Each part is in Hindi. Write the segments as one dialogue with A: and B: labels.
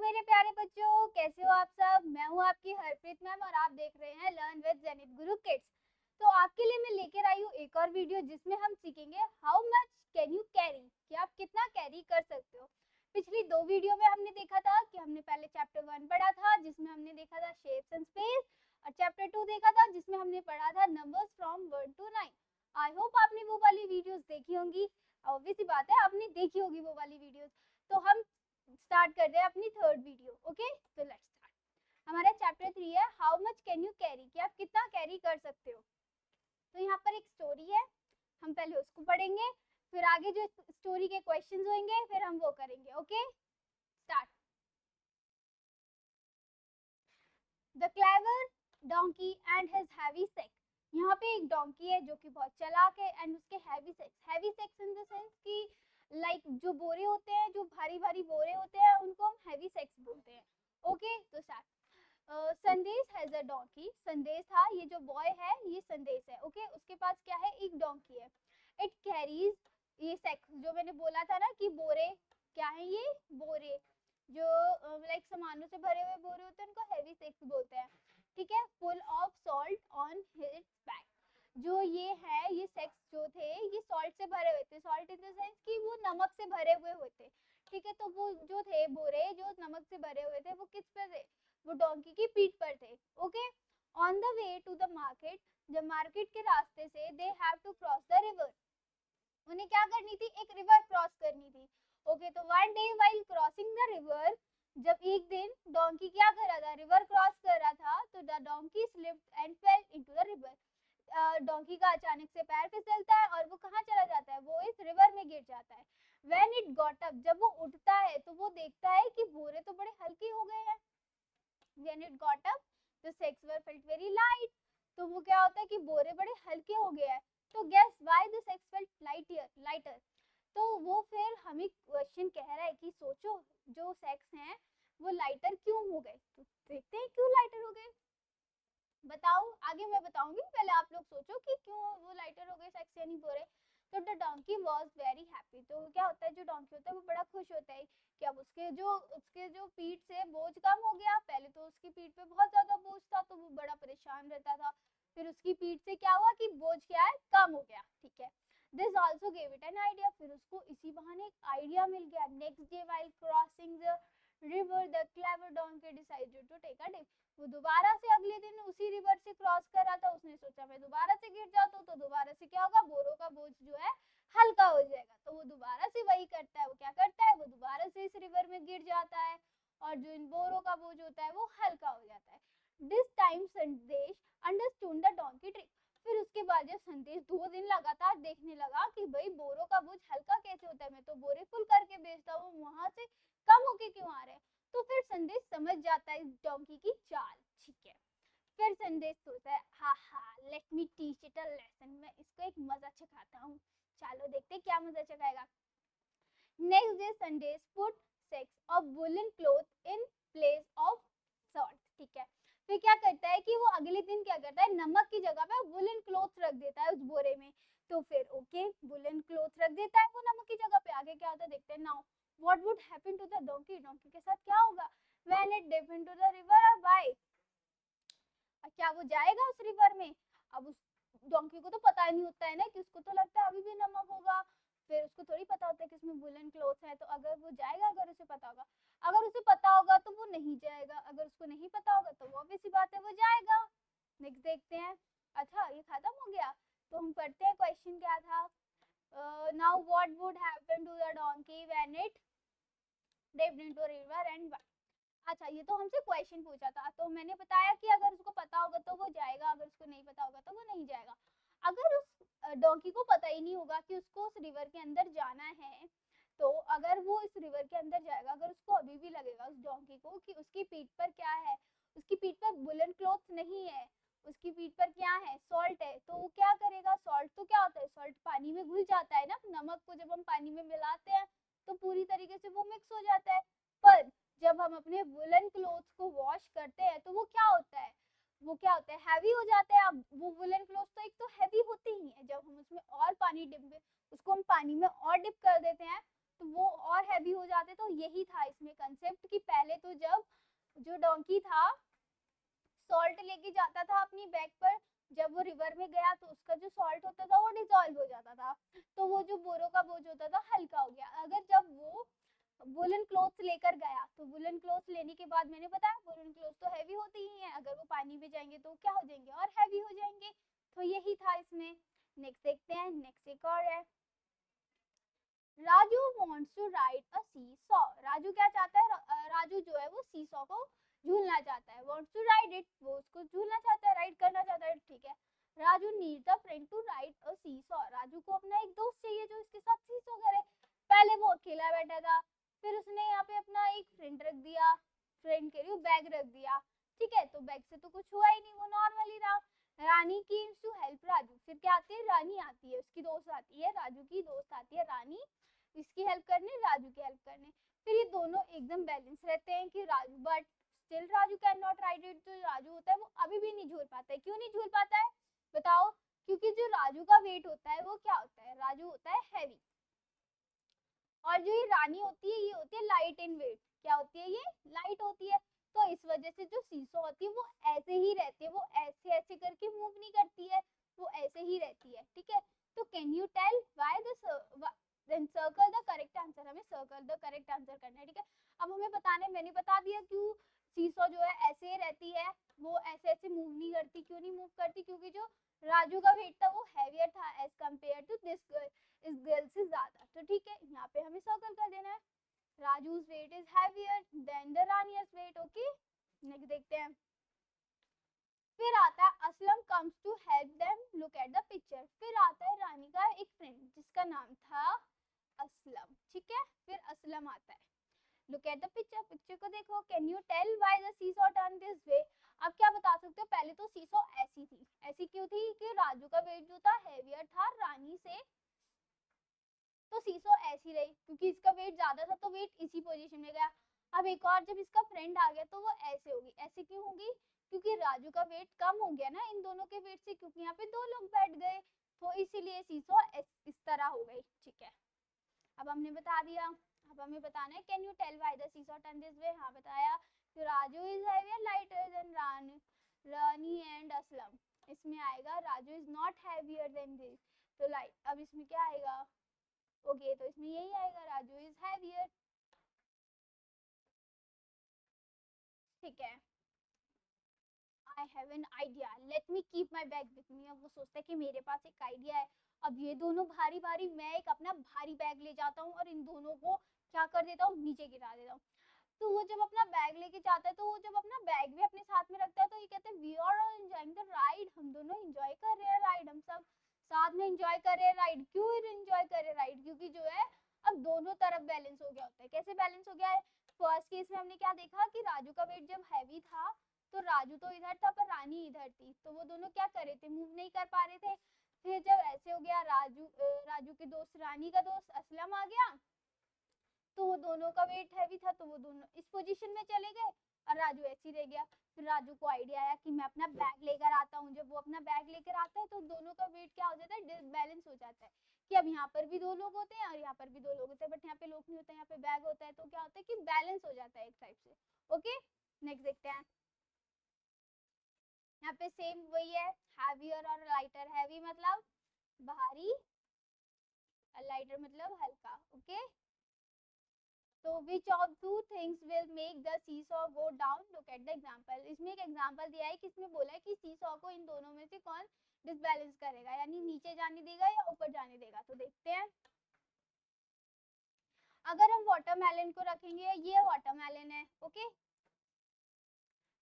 A: मेरे प्यारे बच्चों, कैसे हो आप सब। मैं हूँ आपकी हरप्रीत मैम और आप देख रहे हैं learn with zenith Guru kids. तो आपके लिए मैं लेकर आई हूँ एक और वीडियो जिसमें हम सीखेंगे how much can you carry, कि आप कितना कैरी कर सकते हो। पिछली दो वीडियो में हमने देखा था कि हमने पहले चैप्टर 1 पढ़ा था जिसमें हमने देखा था शेप्स एंड स्पेस, और चैप्टर 2 देखा था जिसमें हमने पढ़ा था numbers from 1 to 9। I hope आपने वो वाली वीडियोस देखी होंगी। ऑब्वियस सी बात है, आपने देखी होगी वो वाली वीडियोस। तो हम स्टार्ट कर रहे हैं अपनी थर्ड वीडियो। ओके, तो लेट्स स्टार्ट। हमारा चैप्टर 3 है how much can you carry, कि आप कितना कैरी कर सकते हो। तो यहाँ पर एक स्टोरी है, हम पहले उसको पढ़ेंगे, फिर आगे जो स्टोरी के क्वेश्चंस होंगे फिर हम वो करेंगे। Okay, start. The clever donkey and his heavy sack. यहाँ पे एक डोंकी है जो कि बहुत चालाक है एंड उसके heavy sex in the sense कि लाइक जो बोरे होते हैं, जो भारी भारी बोरे होते हैं, उनको हम हैवी सेक्स बोलते हैं। ओके, तो स्टार्ट। संदेश हैज अ डोंकी। संदेश था, ये जो बॉय है ये संदेश है। ओके, उसके पास क्या है, एक डोंकी है। इट कैरीज, ये सेक्स जो मैंने बोला था ना कि बोरे, क्या है ये बोरे, जो लाइक सामानों से भरे हुए बोरे होते हैं उनको हैवी सेक्स बोलते हैं। ठीक है, full of salt on his back. जो ये है, ये सेक्स जो थे ये सॉल्ट से भरे हुए थे। सॉल्ट इन द सेंस कि वो नमक से भरे हुए होते। ठीक है, तो वो जो थे बोरे जो नमक से भरे हुए थे वो किस पे थे, वो डोंकी की पीठ पर थे। Okay, on the way to the market, जब मार्केट के रास्ते से they have to cross the river, उन्हें क्या करनी थी, एक रिवर क्रॉस करनी थी। ओके, तो one day while crossing the river, जब एक दिन डोंकी क्या कर रहा था, रिवर क्रॉस कर रहा था, तो the donkey slipped and fail into the river. Donkey का अचानक से पैर फिसलता है और वो कहाँ चला जाता है, वो इस रिवर में गिर जाता है। व्हेन इट गॉट अप, जब वो उठता है तो वो देखता है कि बोरे तो बड़े हल्के हो गए हैं। When it got up the sex were felt very light, तो वो क्या होता है कि बोरे बड़े हल्के हो गए हैं। तो guess why the sacks felt lighter. तो वो फिर हमें क्वेश्चन कह रहा है कि सोचो जो सेक्स हैं वो लाइटर क्यों हो गए। तो देखते हैं क्यों लाइटर हो गए। बताओ, आगे मैं बताऊंगी, पहले आप लोग सोचो कि क्यों वो लाइटर हो गए सेक्स यानी बोरे। तो the donkey was very happy. तो क्या होता है, जो डोंकी होता है वो बड़ा खुश होता है कि अब उसके जो पीठ से बोझ कम हो गया। पहले तो उसकी पीठ पे बहुत ज्यादा बोझ था तो वो बड़ा परेशान रहता था, फिर उसकी पीठ से क्या हुआ कि बोझ क्या है, कम हो गया। ठीक है, this also gave it an idea, फिर उसको इसी बहाने एक आइडिया मिल गया। Next day while crossing the river the clever donkey decided to take a dip. वो दोबारा से अगले दिन उसी रिवर से क्रॉस कर रहा था, उसने सोचा मैं दोबारा से गिर जाता हूँ तो दोबारा से क्या होगा, बोरों का बोझ जो है हल्का हो जाएगा। तो वो दोबारा से वही करता है, वो क्या करता है, वो दोबारा से इस रिवर में गिर जाता है और जो इन बोरों का बोझ होता है वो हल्का हो जाता है। दिस टाइम संदेश अंडरस्टूड द डोंकी ट्रिक। फिर उसके बाद जब संदेश 2 दिन लगातार देखने लगा कि भाई बोरों का बोझ हल्का कैसे होता है, मैं तो बोरे फुल करके बेचता हूँ, वहां से कम होके क्यों आ रहे हैं। तो फिर संदेश समझ जाता है इस डोंकी की चाल। ठीक है, फिर संदेश सोचता है हा let me teach it a lesson, मैं इसको एक मजा चखाता हूँ। चलो देखते क्या मजा चखाएगा। नेक्स्ट डे संदेश put sex of woollen cloth in place of salt. ठीक है, फिर क्या करता है कि वो अगले दिन क्या करता है, नमक की जगह पे वुलन क्लॉथ रख देता है उस बोरे में। तो फिर ओके, वुलन क्लॉथ रख देता है वो नमक की जगह पे। आगे क्या होता है देखते हैं। Now what would happen to the donkey, donkey के साथ क्या होगा, when it dip into the river और व्हाई, क्या वो जाएगा उस रिवर में। अब उस डोंकी को तो पता नहीं होता है ना, कि उसको तो लगता है अभी भी नमक होगा, फिर उसको थोड़ी पता होता है कि इसमें वुलन क्लॉथ है। तो अगर वो जाएगा, अगर उसे पता होगा, अगर उसे पता होगा तो वो नहीं जाएगा, अगर उसको नहीं पता होगा तो वो ऑब्वियस सी बात है वो जाएगा। नेक्स्ट देखते हैं। अच्छा, ये खत्म हो गया, तो हम पढ़ते हैं क्वेश्चन क्या था। Now what would happen to the donkey when it dipped into river and, अच्छा ये तो हमसे क्वेश्चन पूछा था, तो मैंने बताया कि अगर उसको पता होगा तो वो जाएगा, अगर उसको नहीं पता होगा तो वो नहीं जाएगा। अगर उस डोंकी को पता ही नहीं होगा कि उसको उस रिवर के अंदर जाना है, तो अगर वो इस रिवर के अंदर जाएगा, अगर उसको अभी भी लगेगा उस डोंकी को कि उसकी पीठ पर क्या है, उसकी पीठ पर वुलन क्लॉथ नहीं है, उसकी पीठ पर क्या है, सॉल्ट है, तो वो क्या करेगा। सॉल्ट तो क्या होता है, सॉल्ट पानी में घुल जाता है ना, नमक को जब हम पानी में मिलाते हैं तो पूरी तरीके से वो मिक्स हो जाता है। पर जब हम अपने वुलन क्लोथ्स को वॉश करते हैं तो वो क्या होता है, वो क्या होता है, हैवी हो जाता है। अब वो वुलन क्लोथ्स तो एक तो हैवी होते ही है, जब हम उसमें और पानी डिप, उसको हम पानी में और डिप कर देते हैं तो वो और हैवी हो जाते हैं। तो यही था इसमें कंसेप्ट कि पहले तो डोंकी था सॉल्ट लेके जाता था अपनी बैग पर, जब वो रिवर में गया तो उसका जो सॉल्ट होता था वो डिसॉल्व हो जाता था, तो वो जो बोरों का बोझ होता था हल्का हो गया। अगर जब वो वुलन क्लोथ्स लेकर गया, तो वुलन क्लोथ्स लेने के बाद मैंने बताया वुलन क्लोथ्स तो हैवी होते ही हैं, अगर वो पानी में जाएंगे तो क्या हो जाएंगे और हैवी हो जाएंगे, तो यही था इसमें। नेक्स्ट देखते हैं, नेक्स्ट एक और है, Raju wants to ride a seesaw। Raju क्या चाहता है, राजू जो है वो सीसॉ को झूलना चाहता है, wants to ride it, वो उसको झूलना चाहता है, राइड करना चाहता है, ठीक है। Raju needs a friend to ride a seesaw। Raju को अपना एक दोस्त चाहिए जो इसके साथ सीसॉ करे। पहले वो अकेला बैठा था, फिर उसने यहाँ पे अपना एक फ्रेंड रख दिया, फ्रेंड के लिए बैग रख दिया, ठीक है। तो बैग से तो कुछ हुआ ही नहीं, वो नॉर्मल ही रहा। रानी keeps to help राजू, फिर क्या आती है, रानी आती है, उसकी दोस्त आती है, राजू की दोस्त आती है रानी, इसकी हेल्प करने, राजू की हेल्प करने। फिर ये दोनों एकदम बैलेंस रहते हैं कि Raju, but still Raju can not ride it. जो राजू होता है वो अभी भी नहीं झूल पाता है। क्यों नहीं झूल पाता है बताओ? क्योंकि जो राजू का वेट होता है वो क्या होता है, राजू होता है हैवी, और जो ये रानी होती है ये होती है लाइट इन वेट। क्या होती है, ये लाइट होती है। तो इस वजह से जो सीसो होती है वो ऐसे ही रहती है, वो ऐसे ऐसे करके मूव नहीं करती है, वो ऐसे ही रहती है, ठीक है। तो can you tell why this, then circle the correct answer, हमें सर्कल द करेक्ट आंसर करना है, ठीक है। अब हमें बताने, मैंने बता दिया क्यों सीसो जो है ऐसे रहती है, वो ऐसे ऐसे मूव नहीं करती। क्यों नहीं मूव करती? क्योंकि जो राजू का वेट था वो हैवियर था as compare to this girl, इस गर्ल से ज्यादा। तो ठीक है, यहाँ पे हमें सर्कल कर देना है। राजू's weight is heavier than the Rani's weight, okay. Next देखते हैं, फिर आता है Aslam comes to help them, look at the picture। फिर आता है रानी का एक फ्रेंड जिसका नाम था असलम, ठीक है। फिर असलम आता है, look at the picture, picture को देखो, can you tell why the seesaw turned this way। अब क्या बता सकते हो, पहले तो सीसो ऐसी थी, ऐसी क्यों थी कि राजू का वेट जो था हैवियर था रानी से, तो सीसो ऐसी रही क्योंकि इसका वेट ज्यादा था तो वेट इसी पोजीशन में गया। अब एक और जब इसका फ्रेंड आ गया तो वो ऐसे होगी, ऐसे क्यों होगी? क्योंकि राजू का वेट कम हो गया ना इन दोनों के वेट से, क्योंकि यहाँ पे दो लोग बैठ गए, तो इसीलिए सीसो इस तरह हो गई, ठीक है। अब हमने बता दिया, अब हमें बताना है can you tell why the seesaw turn this way. हाँ बताया, तो Raju is heavier lighter than Rani and Aslam. इसमें आएगा Raju is not heavier than this, तो लाइट, अब इसमें क्या आएगा, ओके तो इसमें यही आएगा, राजू इज हैवियर, ठीक है। I have an idea, let me keep my bag with me. अब वो सोचता है कि मेरे पास एक आइडिया है, अब ये दोनों भारी भारी, मैं एक अपना भारी बैग ले जाता हूँ और इन दोनों को क्या कर देता हूँ, नीचे गिरा देता हूँ। तो वो जब अपना बैग लेके जाता है, तो वो जब अपना बैग भी अपने साथ में रखता है, तो ये कहते हैं we are all enjoying the ride, हम दोनों एंजॉय कर रहे हैं राइड, हम सब साथ में एंजॉय कर रहे हैं राइड। क्यों एंजॉय कर रहे हैं राइड? क्योंकि जो है अब दोनों तरफ बैलेंस हो गया होता है। कैसे बैलेंस हो गया है? फर्स्ट केस में हमने क्या देखा कि राजू का वेट जब हैवी था तो राजू तो इधर था पर रानी इधर थी, तो वो दोनों क्या कर रहे थे, मूव नहीं कर पा रहे थे। फिर जब ऐसे हो गया, राजू के दोस्त, रानी का दोस्त असलम आ गया, तो वो दोनों का वेट हैवी था, तो वो दोनों इस पोजीशन में चले गए और राजू ऐसे ही रह गया। फिर राजू को आइडिया आया कि मैं अपना बैग लेकर आता हूँ। जब वो अपना बैग लेकर आता है तो दोनों का वेट क्या हो जाता है, डिसबैलेंस हो जाता है, कि अब यहाँ पर भी दो लोग होते हैं और यहाँ पर भी दो लोग होते हैं, बट यहाँ पे लोग नहीं होते, यहाँ पे बैग होता है, तो क्या होता है कि बैलेंस हो जाता है एक टाइप से, ओके। नेक्स्ट देखते हैं, यहाँ पे सेम वही है, हैवियर और लाइटर। हैवी मतलब भारी, लाइटर मतलब हल्का, ओके। तो which of two things will make the seesaw go down? Look at the example। इसमें एक एग्जांपल दिया है कि इसमें बोला है कि सीसॉ को इन दोनों में से कौन डिसबैलेंस करेगा, यानी नीचे जाने देगा या ऊपर जाने देगा। तो देखते हैं, अगर हम वाटरमेलन को रखेंगे, ये वाटरमेलन है, ओके।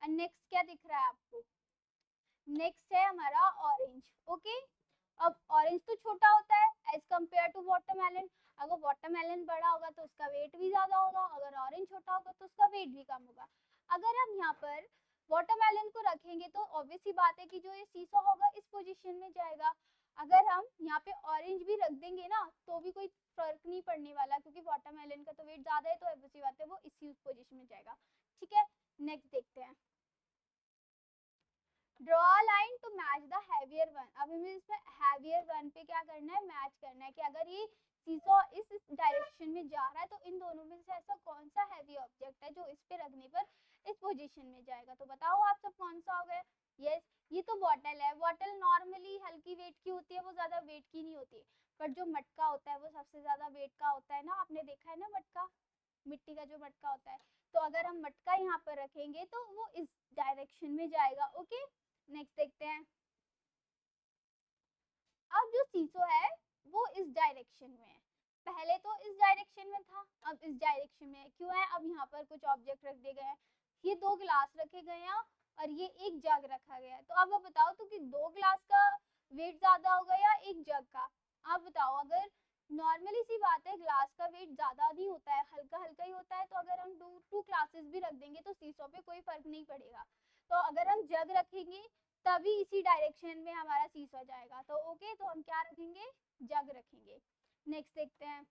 A: एंड नेक्स्ट क्या दिख रहा है आपको, नेक्स्ट है हमारा ऑरेंज, ओके। अब ऑरेंज तो छोटा होता है एज कम्पेयर टू वाटरमेलन, अगर वाटरमेलन बड़ा होगा तो उसका वेट भी ज्यादा होगा, अगर ऑरेंज छोटा होगा तो उसका वेट भी कम होगा। अगर हम यहाँ पर वाटरमेलन को रखेंगे तो ऑब्वियस सी बात है कि जो ये सीसो होगा इस पोजीशन में जाएगा। अगर हम यहाँ पे ऑरेंज भी रख देंगे ना तो भी कोई फर्क नहीं पड़ने वाला, क्योंकि वाटरमेलन का तो वेट ज्यादा है, तो ऑब्वियस सी बात है वो इसी पोजीशन में जाएगा, ठीक है। नेक्स्ट देखते हैं, draw a line to match the heavier one. अब हमें इसमें हैवियर वन पे क्या करना है, मैच करना है कि अगर ये सीसॉ इस डायरेक्शन में जा रहा है तो इन दोनों में से ऐसा कौन सा हैवी ऑब्जेक्ट है जो इस पे रखने पर इस पोजीशन में जाएगा। तो बताओ आप सब कौन सा हो गया? यस, ये तो बॉटल है। बॉटल नॉर्मली हल्की वेट की होती है, वो ज्यादा वेट की नहीं होती, पर जो मटका होता है वो सबसे ज्यादा वेट का होता है ना, आपने देखा है ना मटका, मिट्टी का जो मटका होता है। तो अगर हम मटका यहाँ पर रखेंगे तो वो इस डायरेक्शन में जाएगा। ओके, नेक्स्ट देखते हैं। अब जो सीसो है वो इस डायरेक्शन में है, पहले तो इस डायरेक्शन में था, अब इस डायरेक्शन में है। क्यों है? अब यहाँ पर कुछ ऑब्जेक्ट रख दिए गए हैं, ये 2 गिलास रखे गए हैं और ये एक जग रखा गया है। तो अब बताओ तो कि 2 गिलास का वेट ज्यादा होगा या एक जग का? आप बताओ। अगर नॉर्मली सी बात है, ग्लास का वेट ज्यादा नहीं होता है, हल्का हल्का ही होता है, तो अगर हम टू ग्लासेस भी रख देंगे तो सीसो पे कोई फर्क नहीं पड़ेगा। तो अगर हम जग रखेंगे तभी इसी डायरेक्शन में हमारा सीसो जाएगा। तो ओके, तो हम क्या रखेंगे? जग रखेंगे। नेक्स्ट देखते हैं।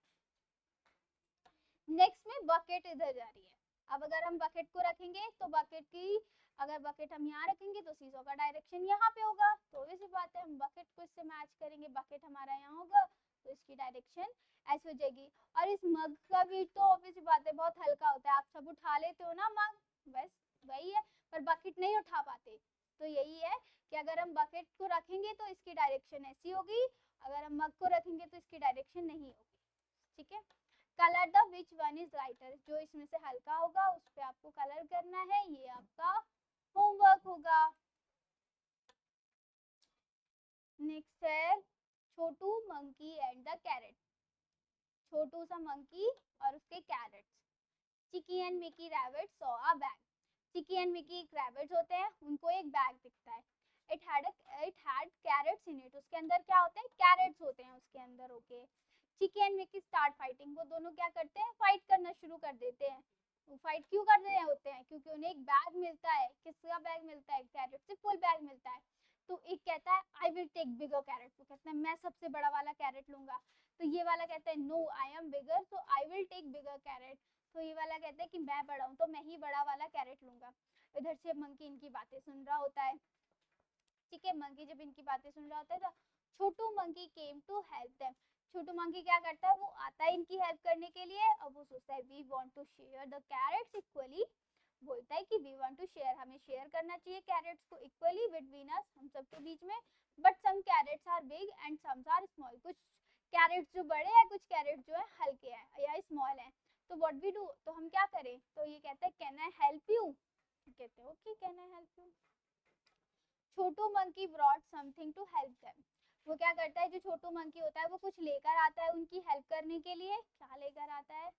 A: नेक्स्ट में बकेट इधर जा रही है। अब अगर हम बकेट को रखेंगे तो बकेट की, अगर बकेट हम यहाँ रखेंगे तो सीसो का डायरेक्शन यहाँ पे होगा। तो वैसी बात है, हम बकेट को इससे मैच करेंगे, बकेट हमारा यहाँ होगा तो इसकी डायरेक्शन ऐसे हो जाएगी। और इस मग का वेट तो ऑब्वियस बात है बहुत हल्का होता है, आप सब उठा लेते हो ना मग, बस वही है, पर बकेट नहीं उठा पाते। तो यही है कि अगर हम बकेट को रखेंगे तो इसकी डायरेक्शन ऐसी होगी, अगर हम मग को रखेंगे तो इसकी डायरेक्शन नहीं होगी। ठीक है। Colour the which one is lighter, जो इसमें से हल्का होगा उस पे आपको कलर करना है, ये आपका होमवर्क होगा। नेक्स्ट है Chhotu monkey and the carrot. Chhotu सा मंकी और उसके carrots. Chiki and Miki rabbit saw a bag. Chiki and Miki एक रैबिट्स होते हैं, उनको एक बैग दिखता है। It had carrots in it, उसके अंदर क्या होते हैं? कैरेट्स होते हैं उसके अंदर। Okay. Chiki and Miki start fighting, वो दोनों क्या करते हैं? फाइट करना शुरू कर देते हैं। वो फाइट क्यों कर रहे होते हैं? क्योंकि उन्हें एक बैग मिलता है। किसका बैग मिलता है? कैरेट से फुल बैग मिलता है। तो एक कहता है I will take bigger carrot, वो कहता है मैं सबसे बड़ा वाला कैरेट लूंगा। तो ये वाला कहता है no I am bigger so I will take bigger carrot. तो ये वाला कहता है कि मैं बड़ा हूँ तो मैं ही बड़ा वाला कैरेट लूंगा। इधर से मंकी इनकी बातें सुन रहा होता है। ठीक है, मंकी जब इनकी बातें सुन रहा होता है तो Chhotu monkey came to help them. Chhotu monkey क्या करता है? वो आता है इनकी हेल्प करने के लिए। अब वो सोचता है we want to share the carrots equally, बोलता है कि वी वांट टू शेयर, हमें शेयर करना चाहिए कैरेट्स को इक्वली बिटवीन अस, हम सबके बीच में। But some carrots are big and some are small, कुछ कैरेट्स जो बड़े हैं, कुछ कैरेट्स जो है हल्के हैं या स्मॉल हैं। तो व्हाट वी डू, तो हम क्या करें? तो ये कहता है कैन आई हेल्प यू, कहते हैं okay can I help you. Chhotu monkey brought something to help them. वो क्या करता है? जो छोटू मंकी होता है वो कुछ लेकर आता है उनकी हेल्प करने के लिए। क्या लेकर आता है?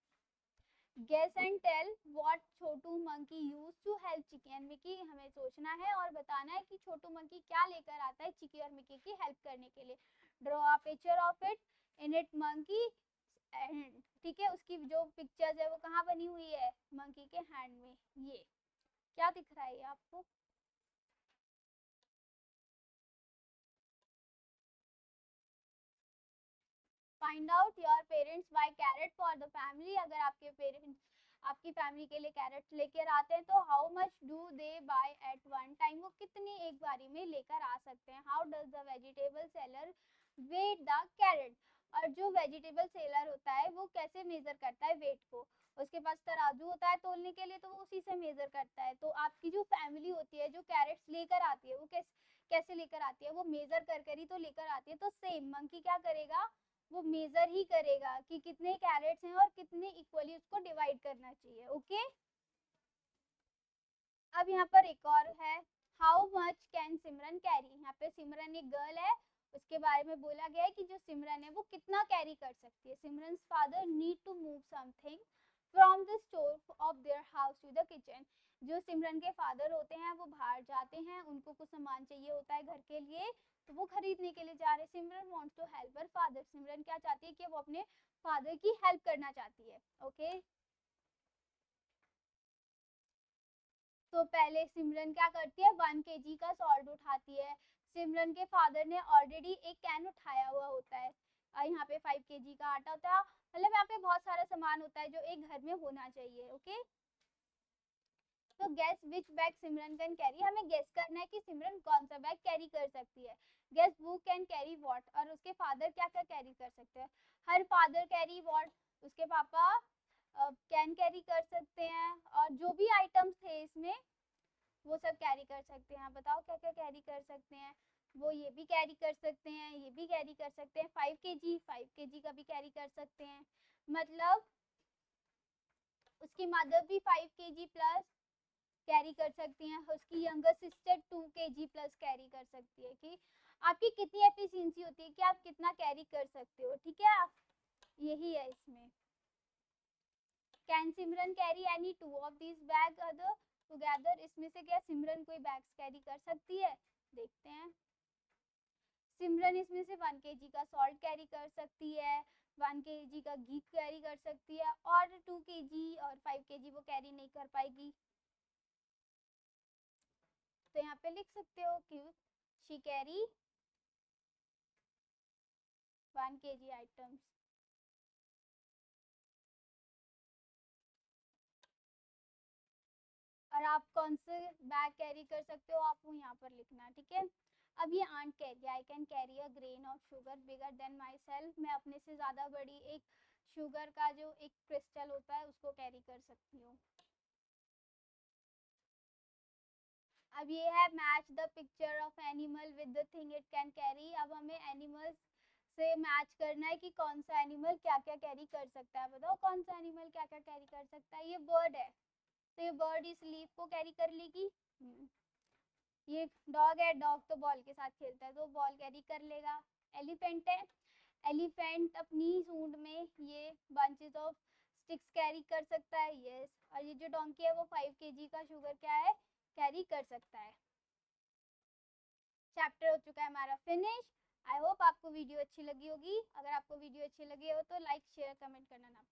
A: Guess and tell what Chhotu monkey use to help Chiki and Miki. हमें सोचना है और बताना है कि छोटू मंकी क्या लेकर आता है चिकी और मिकी की हेल्प करने के लिए। Draw a picture of it, in it monkey hand. ठीक है, उसकी जो पिक्चर्स है वो कहाँ बनी हुई है? मंकी के हैंड में। ये क्या दिख रहा है ये आपको? Find out your parents buy carrot for the family. अगर आपके पेरेंट्स आपकी फैमिली के लिए कैरेट्स लेकर आते हैं तो how much do they buy at one time, वो कितनी एक बारी में लेकर आ सकते हैं। How does the vegetable seller weigh the carrot, और जो वेजिटेबल सेलर होता है वो कैसे मेजर करता है वेट को? उसके पास तराजू होता है तोलने के लिए, तो वो उसी से मेजर करता है। तो आपकी जो फैमिली होती है जो कैरेट्स लेकर आती है वो कैसे लेकर आती है? वो मेजर कर ही तो लेकर आती है। तो सेम मंकी क्या करेगा? वो मेजर ही करेगा कि कितने कैरेट्स हैं और कितने इक्वली उसको डिवाइड करना चाहिए। ओके। अब यहाँ पर एक और है, how much can Simran carry. यहाँ पे सिमरन एक गर्ल है, उसके बारे में बोला गया है कि जो सिमरन है वो कितना कैरी कर सकती है। Simran father need to move something from the store of their house to the kitchen. जो सिमरन के फादर होते हैं वो बाहर जाते हैं, उनको कुछ सामान चाहिए होता है घर के लिए, तो वो खरीदने के लिए जा रहे हैं। Simran wants to help her father, Simran क्या चाहती है कि वो अपने फादर की हेल्प करना चाहती है। ओके। तो पहले सिमरन क्या करती है? 1 kg का सॉल्ट उठाती है। सिमरन के फादर ने ऑलरेडी एक कैन उठाया हुआ होता है, और यहाँ पे 5 kg का आटा होता है। मतलब यहाँ पे बहुत सारा सामान होता है जो एक घर में होना चाहिए। ओके। तो gas which bag Simran can carry, हमें गेस करना है कि सिमरन कौन सा बैग कैरी कर सकती है। Guess who can carry what, और उसके फादर क्या क्या कैरी कर सकते हैं। हर फादर कैरी व्हाट, उसके पापा कैन कैरी कर सकते हैं, और जो भी आइटम्स थे इसमें वो सब कैरी कर सकते हैं। बताओ क्या क्या कैरी कर सकते हैं। वो ये भी कैरी कर सकते हैं, ये भी कैरी कर सकते हैं। 5 kg का भी कैरी कर सकते हैं, मतलब उसकी मदर भी 5 kg प्लस कैरी कर सकती हैं, उसकी younger sister 2 kg plus carry कर सकती है। कि आपकी कितनी एफिशिएंसी होती है कि आप कितना कैरी कर सकते हो, ठीक है। यही है इसमें। Can Simran carry any 2 of this bag other together, इसमें से क्या सिमरन कोई बैग्स कैरी कर सकती है, देखते हैं। सिमरन इसमें से 1 kg का सॉल्ट कैरी कर सकती है, 1 kg का घी कैरी कर सकती है, और 2 kg और 5 kg वो कैरी नहीं कर पाएगी। तो यहाँ पे लिख सकते हो कि शी कैरी 1 kg आइटम्स। और आप कौन से बैग कैरी कर सकते हो आपको यहाँ पर लिखना, ठीक है। अब ये ant carry, I can carry a grain of sugar bigger than myself, मैं अपने से ज़्यादा बड़ी एक शुगर का जो एक क्रिस्टल होता है उसको कैरी कर सकती हूँ। अब ये है match the picture of animal with the thing it can carry. अब हमें एनिमल्स से मैच करना है कि कौन सा एनिमल क्या क्या कैरी कर सकता है। बताओ कौन सा एनिमल क्या क्या कैरी कर सकता है। ये बर्ड है, तो ये बर्ड इस लीफ को कैरी कर लेगी। ये डॉग है, डॉग तो बॉल के साथ खेलता है तो बॉल कैरी कर लेगा। एलिफेंट है, एलिफेंट अपनी सूंड में ये बंचेस ऑफ स्टिक्स कैरी कर सकता है, यस। और ये जो डोंकी है वो 5 kg का शुगर क्या है, कैरी कर सकता है। चैप्टर हो चुका है हमारा फिनिश। आई होप आपको वीडियो अच्छी लगी होगी। अगर आपको वीडियो अच्छी लगी हो तो लाइक शेयर कमेंट करना ना